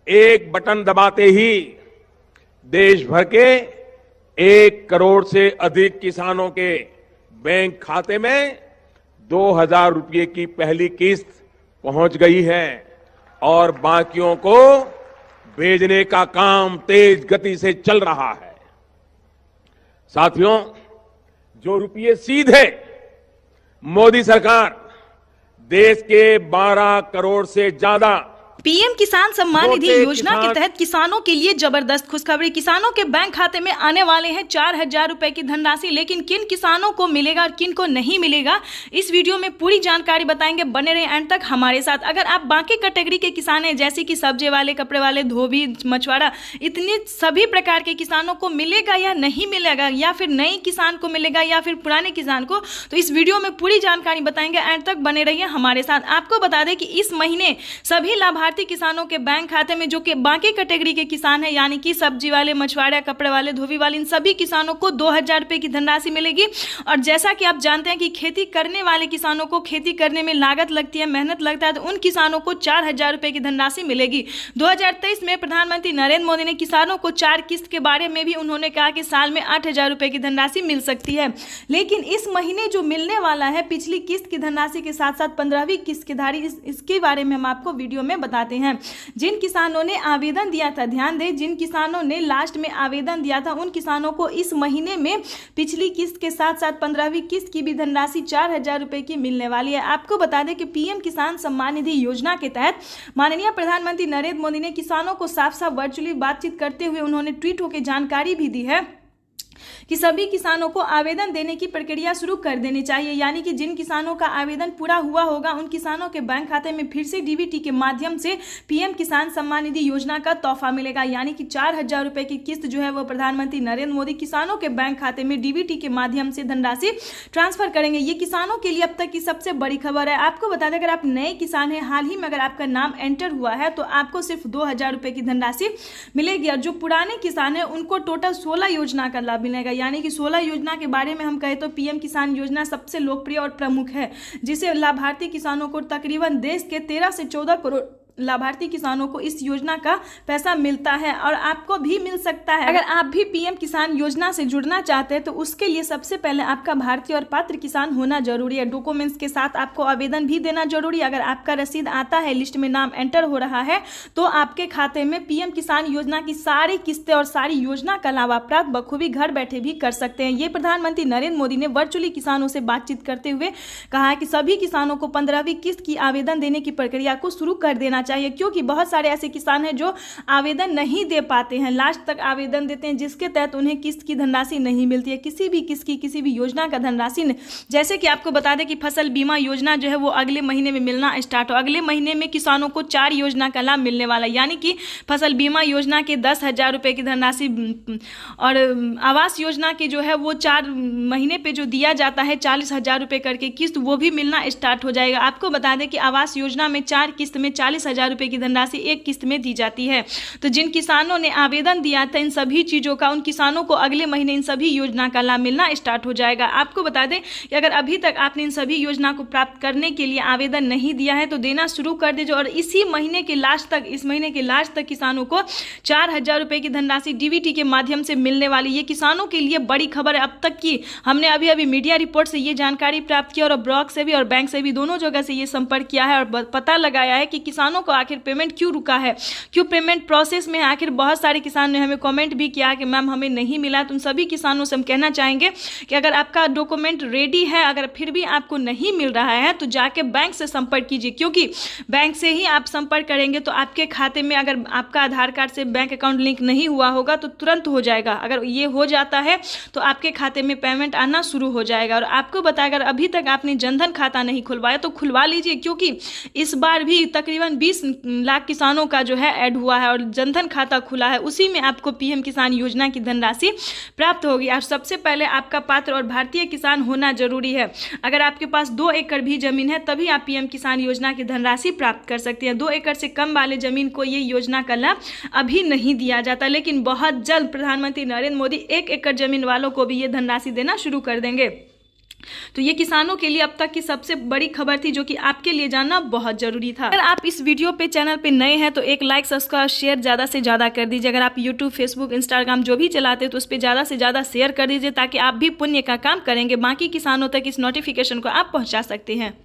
एक बटन दबाते ही देश भर के 1 करोड़ से अधिक किसानों के बैंक खाते में 2,000 रुपये की पहली किस्त पहुंच गई है और बाकियों को भेजने का काम तेज गति से चल रहा है। साथियों, जो रुपये सीधे मोदी सरकार देश के 12 करोड़ से ज्यादा पीएम किसान सम्मान निधि योजना के तहत किसानों के लिए जबरदस्त खुशखबरी। किसानों के बैंक खाते में आने वाले हैं 4,000 रुपए की धनराशि। लेकिन किन किसानों को मिलेगा और किन को नहीं मिलेगा, इस वीडियो में पूरी जानकारी बताएंगे। बने रहे एंड तक हमारे साथ। अगर आप बाकी कैटेगरी के किसान हैं, जैसे कि सब्जी वाले, कपड़े वाले, धोबी, मछुआरा, इतने सभी प्रकार के किसानों को मिलेगा या नहीं मिलेगा, या फिर नए किसान को मिलेगा या फिर पुराने किसान को, तो इस वीडियो में पूरी जानकारी बताएंगे। एंड तक बने रहिए हमारे साथ। आपको बता दें कि इस महीने सभी लाभार्थी किसानों के बैंक खाते में, जो कि बाकी कैटेगरी के किसान हैं, यानी कि सब्जी वाले, मछुआरे, कपड़े वाले, धोबी वाले, इन सभी किसानों को 2,000 रुपए की धनराशि मिलेगी। और जैसा कि आप जानते हैं कि खेती करने वाले किसानों को खेती करने में लागत लगती है, मेहनत लगता है, तो उन किसानों को 4,000 रुपए की धनराशि मिलेगी। 2023 में प्रधानमंत्री नरेंद्र मोदी ने किसानों को 4 किस्त के बारे में भी उन्होंने कहा कि साल में 8,000 रुपए की धनराशि मिल सकती है। लेकिन इस महीने जो मिलने वाला है, पिछली किस्त की धनराशि के साथ साथ 15वीं किस्त की धारी, इसके बारे में हम आपको वीडियो में बताते हैं। जिन किसानों ने आवेदन दिया था, ध्यान दें, जिन किसानों ने लास्ट में आवेदन दिया था, उन किसानों को इस महीने में पिछली किस्त के साथ साथ 15वीं किस्त की भी धनराशि 4,000 रुपए की मिलने वाली है। आपको बता दें कि पीएम किसान सम्मान निधि योजना के तहत माननीय प्रधानमंत्री नरेंद्र मोदी ने किसानों को साफ साफ वर्चुअली बातचीत करते हुए उन्होंने ट्वीट होकर जानकारी भी दी है कि सभी किसानों को आवेदन देने की प्रक्रिया शुरू कर देनी चाहिए। यानी कि जिन किसानों का आवेदन पूरा हुआ होगा, उन किसानों के बैंक खाते में फिर से डीबीटी के माध्यम से पीएम किसान सम्मान निधि योजना का तोहफा मिलेगा। यानी कि 4,000 रुपए की किस्त जो है वो प्रधानमंत्री नरेंद्र मोदी किसानों के बैंक खाते में डीबीटी के माध्यम से धनराशि ट्रांसफर करेंगे। ये किसानों के लिए अब तक की सबसे बड़ी खबर है। आपको बता दें, अगर आप नए किसान हैं, हाल ही में अगर आपका नाम एंटर हुआ है, तो आपको सिर्फ 2,000 रुपए की धनराशि मिलेगी। और जो पुराने किसान हैं, उनको टोटल 16 योजना का लाभ मिलेगा। यानी कि 16 योजना के बारे में हम कहें तो पीएम किसान योजना सबसे लोकप्रिय और प्रमुख है, जिसे लाभार्थी किसानों को तकरीबन देश के 13 से 14 करोड़ लाभार्थी किसानों को इस योजना का पैसा मिलता है और आपको भी मिल सकता है। अगर आप भी पीएम किसान योजना से जुड़ना चाहते हैं तो उसके लिए सबसे पहले आपका भारतीय और पात्र किसान होना जरूरी है। डॉक्यूमेंट्स के साथ आपको आवेदन भी देना जरूरी है। अगर आपका रसीद आता है, लिस्ट में नाम एंटर हो रहा है, तो आपके खाते में पीएम किसान योजना की सारी किस्तें और सारी योजना का लाभ आप प्राप्त बखूबी घर बैठे भी कर सकते हैं। ये प्रधानमंत्री नरेंद्र मोदी ने वर्चुअली किसानों से बातचीत करते हुए कहा है कि सभी किसानों को 15वीं किस्त की आवेदन देने की प्रक्रिया को शुरू कर देना चाहिए, क्योंकि बहुत सारे ऐसे किसान हैं जो आवेदन नहीं दे पाते हैं, लास्ट तक आवेदन देते हैं, जिसके तहत उन्हें किस्त की धनराशि नहीं मिलती है, किसी भी किस्त की किसी भी योजना का धनराशि नहीं। जैसे कि आपको बता दें कि फसल बीमा योजना जो है वो अगले महीने में मिलना स्टार्ट हो। अगले महीने में किसानों को 4 योजना का लाभ मिलने वाला है। यानी कि फसल बीमा योजना के 10,000 रुपए की धनराशि और आवास योजना की जो है वो 4 महीने पे जो दिया जाता है 40,000 रुपए करके किस्त, वो भी मिलना स्टार्ट हो जाएगा। आपको बता दें कि आवास योजना में 4 किस्त में 40,000 रुपए की धनराशि एक किस्त में दी जाती है। तो जिन किसानों ने आवेदन दिया था इन सभी चीजों का, उन किसानों को अगले महीने इन सभी योजना का लाभ मिलना स्टार्ट हो जाएगा। आपको बता दें कि अगर अभी तक आपने इन सभी योजना को प्राप्त करने के लिए आवेदन नहीं दिया है तो देना शुरू कर दीजिए। और इसी महीने के लास्ट तक, इस महीने के लास्ट तक किसानों को 4,000 रुपए की धनराशि डीबीटी के माध्यम से मिलने वाली। ये किसानों के लिए बड़ी खबर है। अब तक की हमने अभी मीडिया रिपोर्ट से ये जानकारी प्राप्त की और ब्लॉक से भी और बैंक से भी, दोनों जगह से ये संपर्क किया है और पता लगाया है कि किसानों को आखिर पेमेंट क्यों रुका है, क्यों पेमेंट प्रोसेस में है। आखिर बहुत सारे किसान ने हमें कमेंट भी किया कि मैम हमें नहीं मिला। तो उन सभी किसानों से हम कहना चाहेंगे कि अगर आपका डॉक्यूमेंट रेडी है, अगर फिर भी आपको नहीं मिल रहा है तो जाके बैंक से संपर्क कीजिए, क्योंकि बैंक से ही आप संपर्क करेंगे तो आपके खाते में, अगर आपका आधार कार्ड से बैंक अकाउंट लिंक नहीं हुआ होगा तो तुरंत हो जाएगा। अगर ये हो जाता है तो आपके खाते में पेमेंट आना शुरू हो जाएगा। और आपको बताया, अगर अभी तक आपने जनधन खाता नहीं खुलवाया तो खुलवा लीजिए, क्योंकि इस बार भी तकरीबन 20 लाख किसानों का जो है ऐड हुआ है और जनधन खाता खुला है, उसी में आपको पीएम किसान योजना की धनराशि प्राप्त होगी। और सबसे पहले आपका पात्र और भारतीय किसान होना जरूरी है। अगर आपके पास 2 एकड़ भी जमीन है तभी आप पीएम किसान योजना की धनराशि प्राप्त कर सकते हैं। 2 एकड़ से कम वाले जमीन को ये योजना का लाभ अभी नहीं दिया जाता, लेकिन बहुत जल्द प्रधानमंत्री नरेंद्र मोदी 1 एकड़ जमीन वालों को भी ये धनराशि देना शुरू कर देंगे। तो ये किसानों के लिए अब तक की सबसे बड़ी खबर थी, जो कि आपके लिए जानना बहुत जरूरी था। अगर आप इस वीडियो पे चैनल पे नए हैं तो एक लाइक सब्सक्राइब शेयर ज़्यादा से ज़्यादा कर दीजिए। अगर आप यूट्यूब फेसबुक इंस्टाग्राम जो भी चलाते हैं तो उस पर ज़्यादा से ज़्यादा शेयर कर दीजिए, ताकि आप भी पुण्य का काम करेंगे, बाकी किसानों तक इस नोटिफिकेशन को आप पहुँचा सकते हैं।